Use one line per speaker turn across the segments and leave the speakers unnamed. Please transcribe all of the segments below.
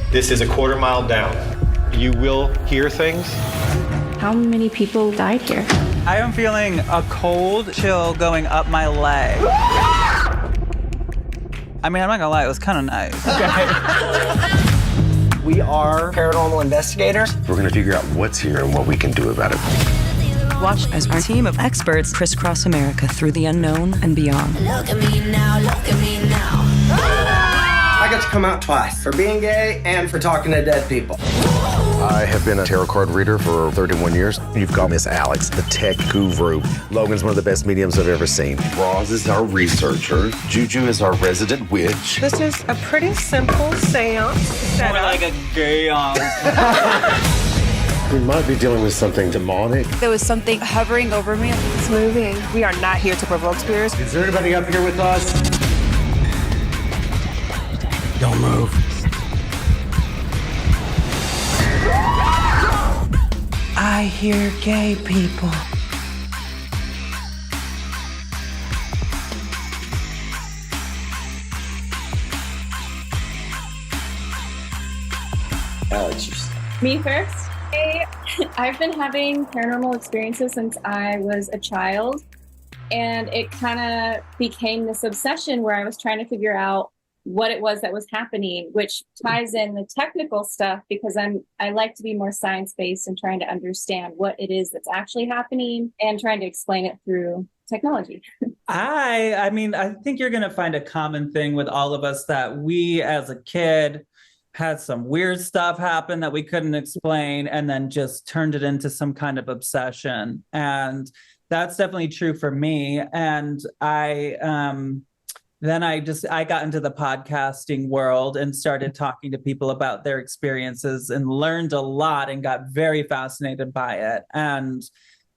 This is a quarter-mile down. You will hear things.
How many people died here?
I am feeling a cold chill going up my leg. I mean, I'm not gonna lie, it was kind of nice.
We are paranormal investigators.
We're gonna figure out what's here and what we can do about it.
Watch as our team of experts crisscross America through the unknown and beyond.
Look at me now, look at me now.
I got to come out twice, for being gay and for talking to dead people.
I have been a tarot card reader for 31 years. You've got Miss Alex, the tech guru. Logan's one of the best mediums I've ever seen. Roz is our researcher. Juju is our resident witch.
This is a pretty simple seance.
More like a gay
We might be dealing with something demonic.
There was something hovering over me.
It's moving. We are not here to provoke spirits.
Is there anybody up here with us?
Don't move.
I hear gay people.
Alex.
Me first. I've been having paranormal experiences since I was a child, and it kind of became this obsession where I was trying to figure out what it was that was happening, which ties in the technical stuff because I like to be more science-based and trying to understand what it is that's actually happening and trying to explain it through technology.
I mean, I think you're gonna find a common thing with all of us that we as a kid had some weird stuff happen that we couldn't explain and then just turned it into some kind of obsession. And that's definitely true for me. And I got into the podcasting world and started talking to people about their experiences and learned a lot and got very fascinated by it. And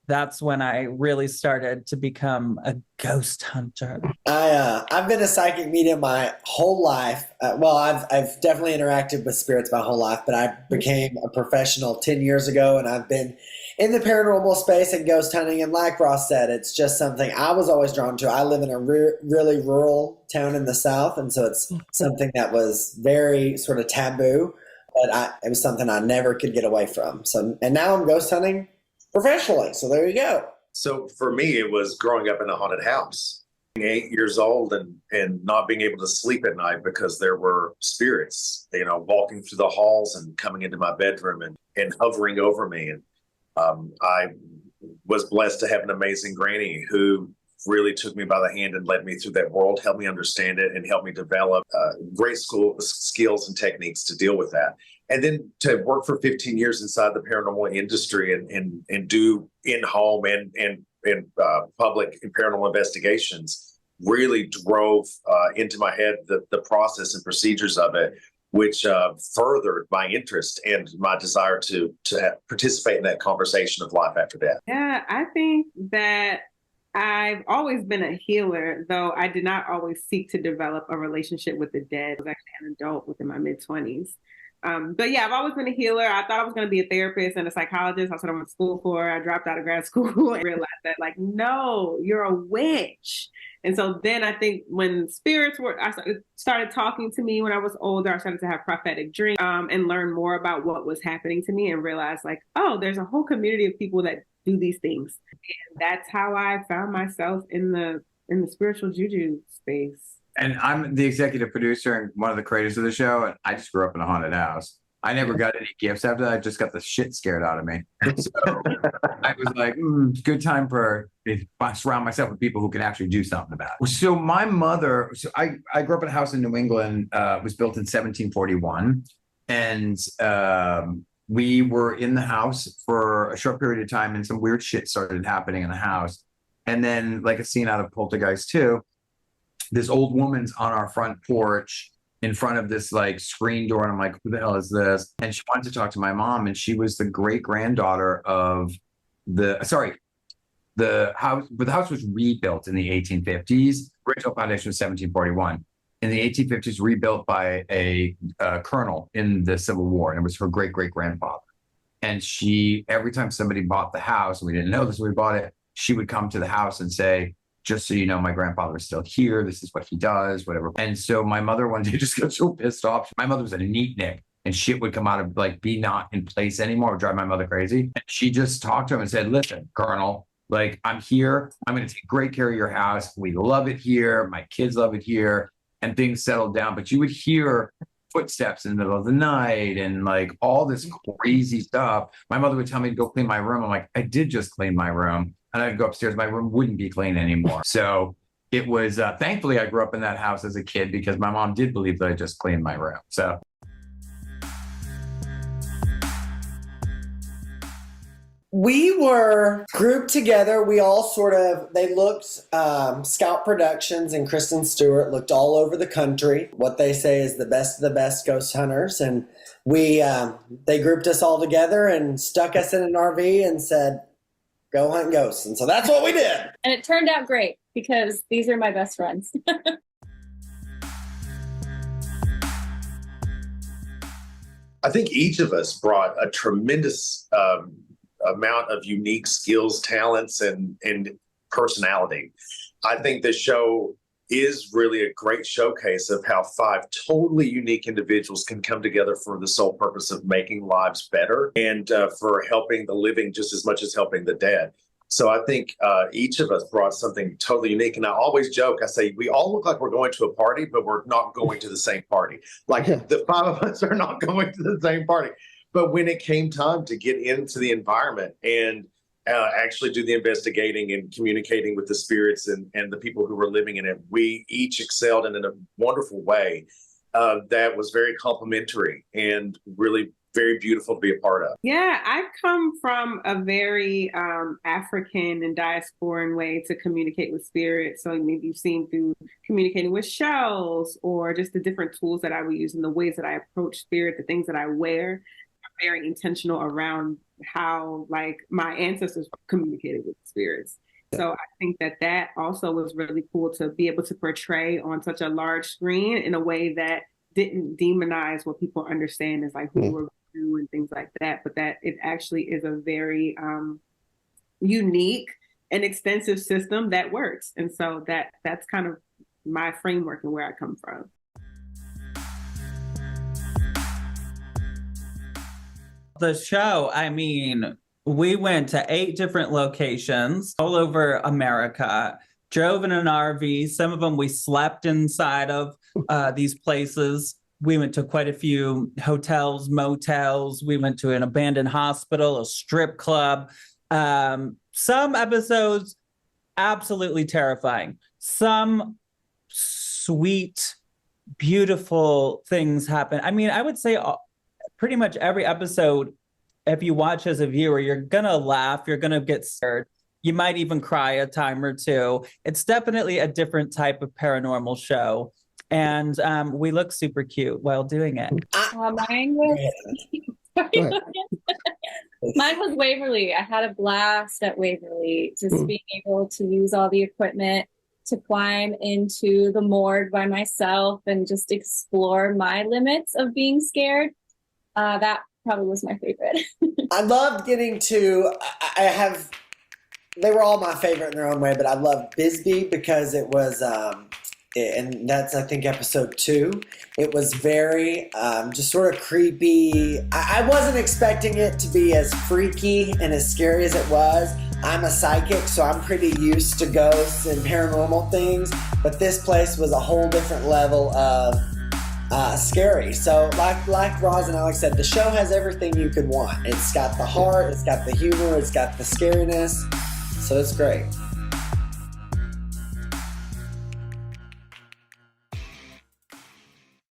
that's when I really started to become a ghost hunter.
I've been a psychic medium my whole life. I've definitely interacted with spirits my whole life, but I became a professional 10 years ago, and I've been in the paranormal space and ghost hunting. And like Ross said, it's just something I was always drawn to. I live in a really rural town in the South, and so it's something that was very sort of taboo, but it was something I never could get away from. And now I'm ghost hunting professionally. So there you go.
So for me, it was growing up in a haunted house, being 8 years old and not being able to sleep at night because there were spirits, walking through the halls and coming into my bedroom and hovering over me. And I was blessed to have an amazing granny who really took me by the hand and led me through that world, helped me understand it, and helped me develop great skills and techniques to deal with that. And then to work for 15 years inside the paranormal industry and do in-home and public and paranormal investigations really drove into my head the process and procedures of it, which furthered my interest and my desire to participate in that conversation of life after death.
Yeah, I think that I've always been a healer, though I did not always seek to develop a relationship with the dead. I was actually an adult within my mid-20s. But yeah, I've always been a healer. I thought I was going to be a therapist and a psychologist. That's what I went to school for. I dropped out of grad school and realized that, no, you're a witch. And so then I think when spirits started talking to me when I was older, I started to have prophetic dreams and learn more about what was happening to me and realized there's a whole community of people that do these things. And that's how I found myself in the spiritual juju space.
And I'm the executive producer and one of the creators of the show. And I just grew up in a haunted house. I never got any gifts after that. I just got the shit scared out of me. So I was like, good time for surround myself with people who can actually do something about it. So my mother, I grew up in a house in New England, was built in 1741. And we were in the house for a short period of time and some weird shit started happening in the house. And then like a scene out of Poltergeist 2, this old woman's on our front porch in front of this screen door. And I'm like, who the hell is this? And she wanted to talk to my mom. And she was the great granddaughter of the house, but the house was rebuilt in the 1850s. Original foundation was 1741. In the 1850s, rebuilt by a colonel in the Civil War. And it was her great grandfather. And every time somebody bought the house, and we didn't know this when we bought it, she would come to the house and say, just so you know, my grandfather is still here. This is what he does, whatever. And so my mother one day just got so pissed off. My mother was a neatnik and shit would come out of like be not in place anymore, drive my mother crazy. And she just talked to him and said, listen, Colonel, like, I'm here. I'm going to take great care of your house. We love it here. My kids love it here. And things settled down. But you would hear footsteps in the middle of the night and like all this crazy stuff. My mother would tell me to go clean my room. I'm like, I did just clean my room. And I'd go upstairs. My room wouldn't be clean anymore. So it was, thankfully, I grew up in that house as a kid because my mom did believe that I just cleaned my room. So.
We were grouped together. We all they looked, Scout Productions and Kristen Stewart looked all over the country. What they say is the best of the best ghost hunters. And they grouped us all together and stuck us in an RV and said, go hunt ghosts. And so that's what we did.
And it turned out great because these are my best friends.
I think each of us brought a tremendous amount of unique skills, talents, and personality. I think the show is really a great showcase of how 5 totally unique individuals can come together for the sole purpose of making lives better and for helping the living just as much as helping the dead. So I think each of us brought something totally unique. And I always joke, I say, we all look like we're going to a party, but we're not going to the same party. Like the 5 of us are not going to the same party. But when it came time to get into the environment and actually do the investigating and communicating with the spirits and the people who were living in it, we each excelled in a wonderful way that was very complimentary and really very beautiful to be a part of.
Yeah, I've come from a very African and diasporan way to communicate with spirits. So maybe you've seen through communicating with shells or just the different tools that I would use and the ways that I approach spirit, the things that I wear. Very intentional around how like my ancestors communicated with spirits. So I think that also was really cool to be able to portray on such a large screen in a way that didn't demonize what people understand as like who we're do and things like that, but that it actually is a very unique and extensive system that works. And so that's kind of my framework and where I come from.
The show, I mean, we went to 8 different locations all over America, drove in an RV. Some of them we slept inside of these places. We went to quite a few hotels, motels. We went to an abandoned hospital, a strip club. Some episodes, absolutely terrifying. Some sweet, beautiful things happen. I mean, I would say pretty much every episode, if you watch as a viewer, you're going to laugh, you're going to get scared. You might even cry a time or two. It's definitely a different type of paranormal show. And we look super cute while doing it.
Mine was Waverly. I had a blast at Waverly, just being able to use all the equipment to climb into the morgue by myself and just explore my limits of being scared. That probably was my favorite.
I loved getting to, they were all my favorite in their own way, but I loved Bisbee because it was, and that's, I think, episode 2. It was very just sort of creepy. I wasn't expecting it to be as freaky and as scary as it was. I'm a psychic, so I'm pretty used to ghosts and paranormal things, but this place was a whole different level of scary. So like Roz and Alex said, the show has everything you could want. It's got the heart, it's got the humor, it's got the scariness. So it's great.